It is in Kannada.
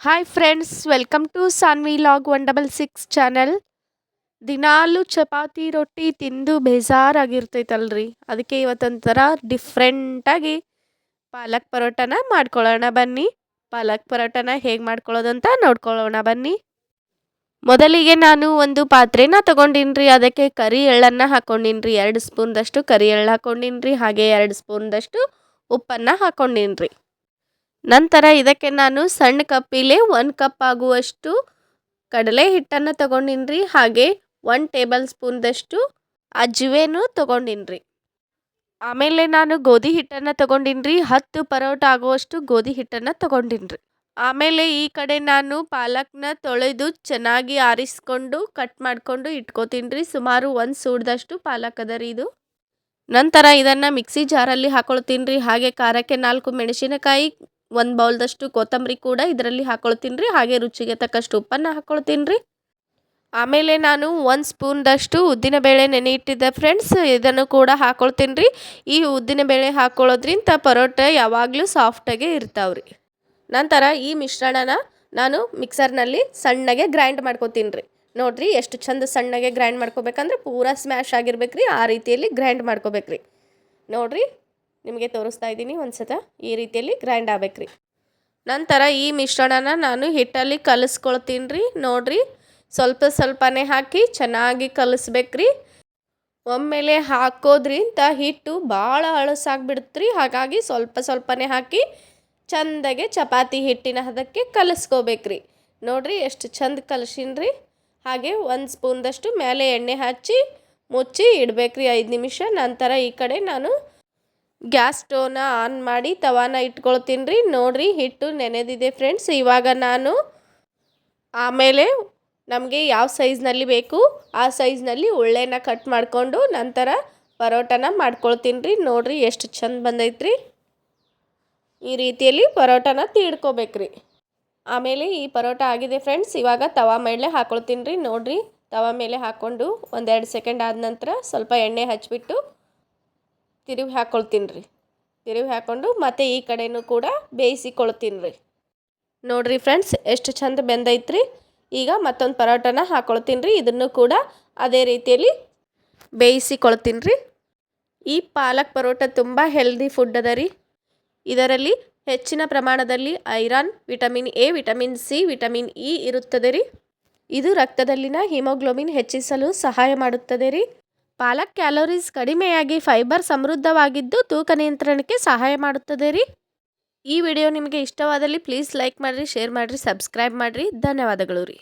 Hi friends, welcome to Sanvi log 166 channel. ದಿನಾಲು ಚಪಾತಿ ರೊಟ್ಟಿ ತಿಂದು ಬೇಜಾರಾಗಿರ್ತೈತಲ್ರಿ. ಅದಕ್ಕೆ ಇವತ್ತೊಂಥರ ಡಿಫ್ರೆಂಟಾಗಿ ಪಾಲಕ್ ಪರೋಟನ ಮಾಡ್ಕೊಳ್ಳೋಣ ಬನ್ನಿ. ಪಾಲಕ್ ಪರೋಟನ ಹೇಗೆ ಮಾಡ್ಕೊಳ್ಳೋದಂತ ನೋಡ್ಕೊಳ್ಳೋಣ ಬನ್ನಿ. ಮೊದಲಿಗೆ ನಾನು ಒಂದು ಪಾತ್ರೆನ ತೊಗೊಂಡಿನ್ರಿ. ಅದಕ್ಕೆ ಕರಿ ಎಳ್ಳನ್ನು ಹಾಕ್ಕೊಂಡಿನ್ರಿ. 2 ಸ್ಪೂನ್ದಷ್ಟು ಕರಿ ಎಳ್ಳು ಹಾಕ್ಕೊಂಡಿನ್ರಿ. ಹಾಗೆ 2 ಸ್ಪೂನ್ದಷ್ಟು ಉಪ್ಪನ್ನು ಹಾಕ್ಕೊಂಡಿನ್ರಿ. ನಂತರ ಇದಕ್ಕೆ ನಾನು ಸಣ್ಣ ಕಪ್ಪಿಲೆ 1 ಕಪ್ ಆಗುವಷ್ಟು ಕಡಲೆ ಹಿಟ್ಟನ್ನು ತೊಗೊಂಡಿನ್ರಿ. ಹಾಗೆ 1 ಟೇಬಲ್ ಸ್ಪೂನ್ದಷ್ಟು ಅಜ್ವೇನು ತೊಗೊಂಡಿನ್ರಿ. ಆಮೇಲೆ ನಾನು ಗೋಧಿ ಹಿಟ್ಟನ್ನು ತೊಗೊಂಡಿನ್ರಿ. 10 ಪರೋಟ ಆಗುವಷ್ಟು ಗೋಧಿ ಹಿಟ್ಟನ್ನು ತೊಗೊಂಡಿನ್ರಿ. ಆಮೇಲೆ ಈ ಕಡೆ ನಾನು ಪಾಲಕ್ನ ತೊಳೆದು ಚೆನ್ನಾಗಿ ಆರಿಸ್ಕೊಂಡು ಕಟ್ ಮಾಡಿಕೊಂಡು ಇಟ್ಕೋತೀನಿ. ಸುಮಾರು 1 ಸೂಡ್ದಷ್ಟು ಪಾಲಕ್ ಅದ ರೀ ಇದು. ನಂತರ ಇದನ್ನು ಮಿಕ್ಸಿ ಜಾರಲ್ಲಿ ಹಾಕೊಳ್ತೀನಿ. ಹಾಗೆ ಖಾರಕ್ಕೆ 4 ಮೆಣಸಿನಕಾಯಿ, 1 ಬೌಲ್ದಷ್ಟು ಕೊತ್ತಂಬರಿ ಕೂಡ ಇದರಲ್ಲಿ ಹಾಕ್ಕೊಳ್ತೀನಿ. ಹಾಗೆ ರುಚಿಗೆ ತಕ್ಕಷ್ಟು ಉಪ್ಪನ್ನು ಹಾಕ್ಕೊಳ್ತೀನಿ. ಆಮೇಲೆ ನಾನು 1 ಸ್ಪೂನ್ದಷ್ಟು ಉದ್ದಿನಬೇಳೆ ನೆನೆ ಇಟ್ಟಿದ್ದೆ ಫ್ರೆಂಡ್ಸ್, ಇದನ್ನು ಕೂಡ ಹಾಕ್ಕೊಳ್ತೀನಿ. ಈ ಉದ್ದಿನಬೇಳೆ ಹಾಕ್ಕೊಳ್ಳೋದ್ರಿಂದ ಪರೋಟ ಯಾವಾಗಲೂ ಸಾಫ್ಟಾಗೆ ಇರ್ತಾವ್ರಿ. ನಂತರ ಈ ಮಿಶ್ರಣನ ನಾನು ಮಿಕ್ಸರ್ನಲ್ಲಿ ಸಣ್ಣಗೆ ಗ್ರೈಂಡ್ ಮಾಡ್ಕೊತೀನಿ. ನೋಡಿರಿ ಎಷ್ಟು ಚಂದ ಸಣ್ಣಗೆ ಗ್ರೈಂಡ್ ಮಾಡ್ಕೋಬೇಕಂದ್ರೆ ಪೂರಾ ಸ್ಮ್ಯಾಶ್ ಆಗಿರ್ಬೇಕ್ರಿ. ಆ ರೀತಿಯಲ್ಲಿ ಗ್ರೈಂಡ್ ಮಾಡ್ಕೋಬೇಕ್ರಿ. ನೋಡಿರಿ ನಿಮಗೆ ತೋರಿಸ್ತಾ ಇದ್ದೀನಿ ಒಂದ್ಸತ. ಈ ರೀತಿಯಲ್ಲಿ ಗ್ರೈಂಡ್ ಆಗ್ಬೇಕ್ರಿ. ನಂತರ ಈ ಮಿಶ್ರಣನ ನಾನು ಹಿಟ್ಟಲ್ಲಿ ಕಲಿಸ್ಕೊಳ್ತೀನಿ. ನೋಡಿರಿ ಸ್ವಲ್ಪ ಸ್ವಲ್ಪನೇ ಹಾಕಿ ಚೆನ್ನಾಗಿ ಕಲಿಸ್ಬೇಕ್ರಿ. ಒಮ್ಮೆಲೆ ಹಾಕೋದ್ರಿಂದ ಹಿಟ್ಟು ಭಾಳ ಹಳಸಾಗ್ಬಿಡುತ್ತೆ. ಹಾಗಾಗಿ ಸ್ವಲ್ಪ ಸ್ವಲ್ಪನೇ ಹಾಕಿ ಚಂದಾಗೆ ಚಪಾತಿ ಹಿಟ್ಟಿನ ಹದಕ್ಕೆ ಕಲಿಸ್ಕೋಬೇಕ್ರಿ. ನೋಡಿರಿ ಎಷ್ಟು ಚಂದ ಕಲಸಿನ್ರಿ. ಹಾಗೆ 1 ಸ್ಪೂನ್ದಷ್ಟು ಮೇಲೆ ಎಣ್ಣೆ ಹಚ್ಚಿ ಮುಚ್ಚಿ ಇಡಬೇಕ್ರಿ 5 ನಿಮಿಷ. ನಂತರ ಈ ಕಡೆ ನಾನು ಗ್ಯಾಸ್ ಸ್ಟೋವ್ನ ಆನ್ ಮಾಡಿ ತವಾನ ಇಟ್ಕೊಳ್ತೀನಿ. ನೋಡಿರಿ ಹಿಟ್ಟು ನೆನೆದಿದೆ ಫ್ರೆಂಡ್ಸ್. ಇವಾಗ ನಾನು ಆಮೇಲೆ ನಮಗೆ ಯಾವ ಸೈಜ್ನಲ್ಲಿ ಬೇಕು ಆ ಸೈಜ್ನಲ್ಲಿ ಉಳ್ಳೆನ ಕಟ್ ಮಾಡಿಕೊಂಡು ನಂತರ ಪರೋಟನ ಮಾಡ್ಕೊಳ್ತೀನಿ. ನೋಡಿರಿ ಎಷ್ಟು ಚಂದ ಬಂದೈತ್ರಿ. ಈ ರೀತಿಯಲ್ಲಿ ಪರೋಟನ ತೀಡ್ಕೋಬೇಕ್ರಿ. ಆಮೇಲೆ ಈ ಪರೋಟ ಆಗಿದೆ ಫ್ರೆಂಡ್ಸ್. ಇವಾಗ ತವಾ ಮೇಲೆ ಹಾಕ್ಕೊಳ್ತೀನಿ. ನೋಡಿರಿ ತವಾ ಮೇಲೆ ಹಾಕ್ಕೊಂಡು 1-2 ಸೆಕೆಂಡ್ ಆದ ನಂತರ ಸ್ವಲ್ಪ ಎಣ್ಣೆ ಹಚ್ಚಿಬಿಟ್ಟು ತಿರುವಿ ಹಾಕ್ಕೊಳ್ತೀನಿ. ತಿರುವಿ ಹಾಕ್ಕೊಂಡು ಮತ್ತೆ ಈ ಕಡೆನೂ ಕೂಡ ಬೇಯಿಸಿಕೊಳ್ತೀನಿ. ನೋಡಿರಿ ಫ್ರೆಂಡ್ಸ್ ಎಷ್ಟು ಚಂದ ಬೆಂದೈತ್ರಿ. ಈಗ ಮತ್ತೊಂದು ಪರೋಟನ ಹಾಕ್ಕೊಳ್ತೀನಿ. ಇದನ್ನು ಕೂಡ ಅದೇ ರೀತಿಯಲ್ಲಿ ಬೇಯಿಸಿಕೊಳ್ತೀನಿ. ಈ ಪಾಲಕ್ ಪರೋಟ ತುಂಬ ಹೆಲ್ದಿ ಫುಡ್ ಅದ ರೀ. ಇದರಲ್ಲಿ ಹೆಚ್ಚಿನ ಪ್ರಮಾಣದಲ್ಲಿ iron, vitamin A, vitamin C, vitamin E ಇರುತ್ತದೆ ರೀ. ಇದು ರಕ್ತದಲ್ಲಿನ ಹಿಮೋಗ್ಲೋಬಿನ್ ಹೆಚ್ಚಿಸಲು ಸಹಾಯ ಮಾಡುತ್ತದೆ ರೀ. ಪಾಲಕ್ ಕ್ಯಾಲೋರೀಸ್ ಕಡಿಮೆಯಾಗಿ ಫೈಬರ್ ಸಮೃದ್ಧವಾಗಿದ್ದು ತೂಕ ನಿಯಂತ್ರಣಕ್ಕೆ ಸಹಾಯ ಮಾಡುತ್ತದೆ ರೀ. ಈ ವಿಡಿಯೋ ನಿಮಗೆ ಇಷ್ಟವಾದಲ್ಲಿ ಪ್ಲೀಸ್ ಲೈಕ್ ಮಾಡಿರಿ, ಶೇರ್ ಮಾಡಿರಿ, ಸಬ್ಸ್ಕ್ರೈಬ್ ಮಾಡಿರಿ. ಧನ್ಯವಾದಗಳು ರೀ.